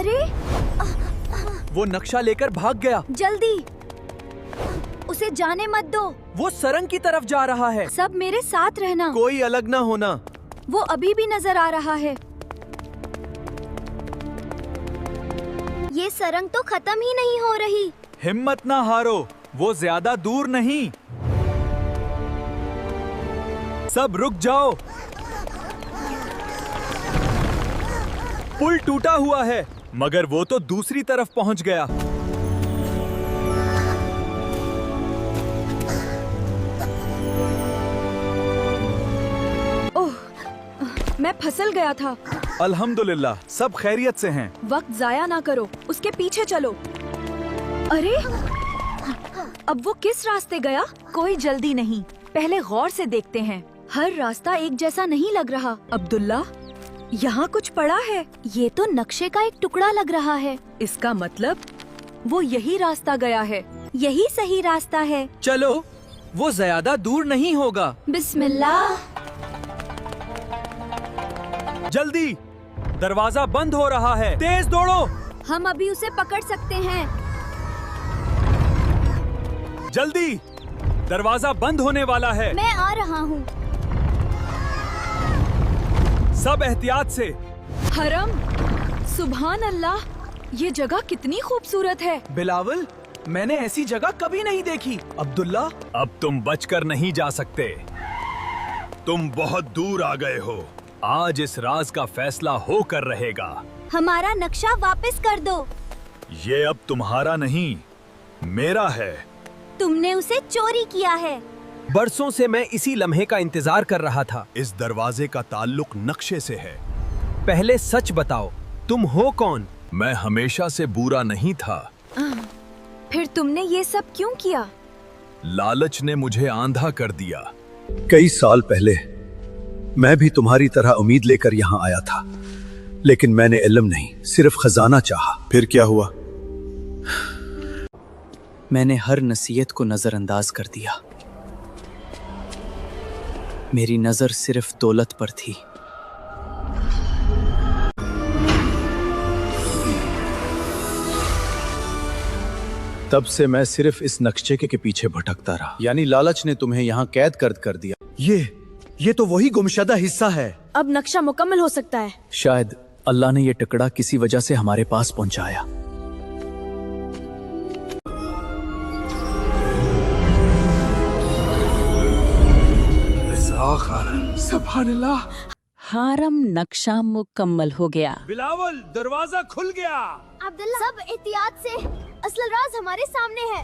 अरे वो नक्शा लेकर भाग गया। जल्दी उसे जाने मत दो। वो सरंग की तरफ जा रहा है। सब मेरे साथ रहना। कोई अलग ना होना। वो अभी भी नजर आ रहा है। ये सरंग तो खत्म ही नहीं हो रही। हिम्मत ना हारो, वो ज्यादा दूर नहीं। सब रुक जाओ। पुल टूटा हुआ है, मगर वो तो दूसरी तरफ पहुंच गया। ओह, मैं फिसल गया था। अल्हम्दुलिल्लाह, सब खैरियत से हैं। वक्त जाया ना करो, उसके पीछे चलो। अरे अब वो किस रास्ते गया? कोई जल्दी नहीं, पहले गौर से देखते हैं। हर रास्ता एक जैसा नहीं लग रहा। अब्दुल्ला, यहाँ कुछ पड़ा है। ये तो नक्शे का एक टुकड़ा लग रहा है। इसका मतलब वो यही रास्ता गया है। यही सही रास्ता है। चलो, वो ज्यादा दूर नहीं होगा। बिस्मिल्लाह। जल्दी, दरवाजा बंद हो रहा है। तेज दौड़ो। हम अभी उसे पकड़ सकते हैं। जल्दी, दरवाजा बंद होने वाला है। मैं आ रहा हूँ। सब एहतियात से। हरम, सुभान अल्लाह, ये जगह कितनी खूबसूरत है। बिलावल, मैंने ऐसी जगह कभी नहीं देखी। अब्दुल्ला, अब तुम बचकर नहीं जा सकते। तुम बहुत दूर आ गए हो। आज इस राज का फैसला होकर रहेगा। हमारा नक्शा वापस कर दो। ये अब तुम्हारा नहीं, मेरा है। तुमने उसे चोरी किया है। बरसों से मैं इसी लम्हे का इंतजार कर रहा था। इस दरवाजे का ताल्लुक नक्शे से है। पहले सच बताओ, तुम हो कौन? मैं हमेशा से बुरा नहीं था। फिर तुमने ये सब क्यों किया? लालच ने मुझे आंधा कर दिया। कई साल पहले मैं भी तुम्हारी तरह उम्मीद लेकर यहाँ आया था, लेकिन मैंने इल्म नहीं, सिर्फ खजाना चाहा। फिर क्या हुआ? मैंने हर नसीहत को नजरअंदाज कर दिया। मेरी नजर सिर्फ दौलत पर थी। तब से मैं सिर्फ इस नक्शे के पीछे भटकता रहा। यानी लालच ने तुम्हें यहाँ कैद कर दिया। ये तो वही गुमशुदा हिस्सा है। अब नक्शा मुकम्मल हो सकता है। शायद अल्लाह ने ये टुकड़ा किसी वजह से हमारे पास पहुंचाया। हारम नक्शा मुकम्मल हो गया। बिलावल, दरवाजा खुल गया। अब्दुल्ला, सब एहतियात से। असल राज हमारे सामने है।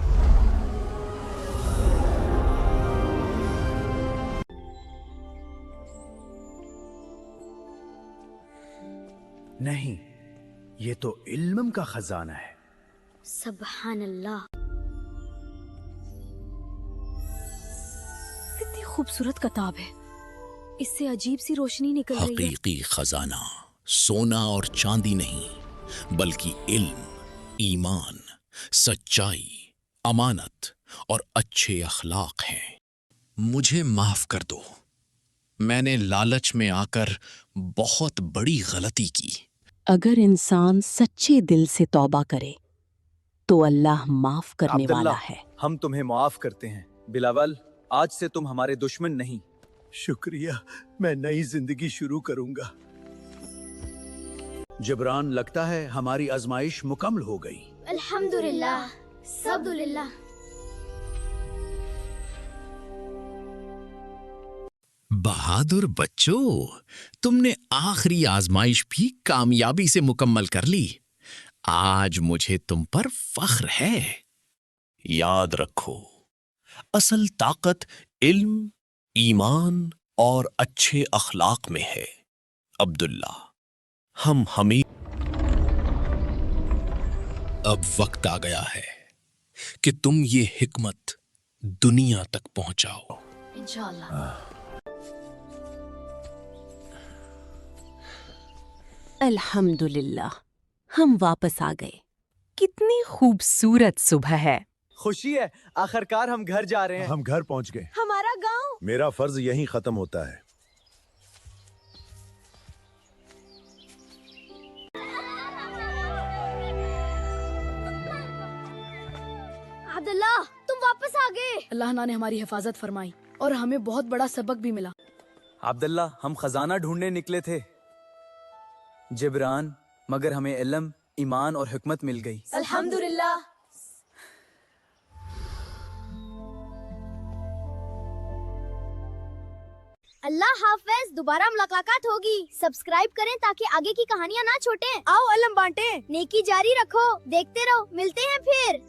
नहीं, ये तो इल्म का खजाना है। सुभान अल्लाह। कितनी खूबसूरत किताब है। इससे अजीब सी रोशनी निकल रही है। हकीकी खजाना सोना और चांदी नहीं, बल्कि इल्म, ईमान, सच्चाई, अमानत और अच्छे अखलाक हैं। मुझे माफ कर दो, मैंने लालच में आकर बहुत बड़ी गलती की। अगर इंसान सच्चे दिल से तौबा करे तो अल्लाह माफ करने अब्दुल्ला, वाला है। हम तुम्हें माफ करते हैं। बिलावल, आज से तुम हमारे दुश्मन नहीं। शुक्रिया, मैं नई जिंदगी शुरू करूंगा। जबरान, लगता है हमारी आजमाइश मुकम्मल हो गई। अल्हम्दुलिल्लाह, सब्दुलिल्लाह। बहादुर बच्चों, तुमने आखिरी आजमाइश भी कामयाबी से मुकम्मल कर ली। आज मुझे तुम पर फख्र है। याद रखो, असल ताकत इल्म, ईमान और अच्छे अखलाक में है। अब्दुल्ला, हम हमें अब वक्त आ गया है कि तुम ये हिकमत दुनिया तक पहुंचाओ। इंशाअल्लाह। अल्हम्दुलिल्लाह, हम वापस आ गए। कितनी खूबसूरत सुबह है। खुशी है, आखिरकार हम घर जा रहे हैं। हम घर पहुंच गए। हमारा गांव। मेरा फर्ज यहीं खत्म होता है। अब्दुल्ला, तुम वापस आ गए। अल्लाह ने हमारी हिफाजत फरमाई और हमें बहुत बड़ा सबक भी मिला। अब्दुल्ला, हम खजाना ढूंढने निकले थे जिब्रान, मगर हमें इल्म, ईमान और हिकमत मिल गई। अल्हम्दुलिल्लाह। अल्लाह हाफिज, दोबारा मुलाकात होगी। सब्सक्राइब करें ताकि आगे की कहानियाँ ना छोड़ें। आओ इल्म बांटे, नेकी जारी रखो, देखते रहो, मिलते हैं फिर।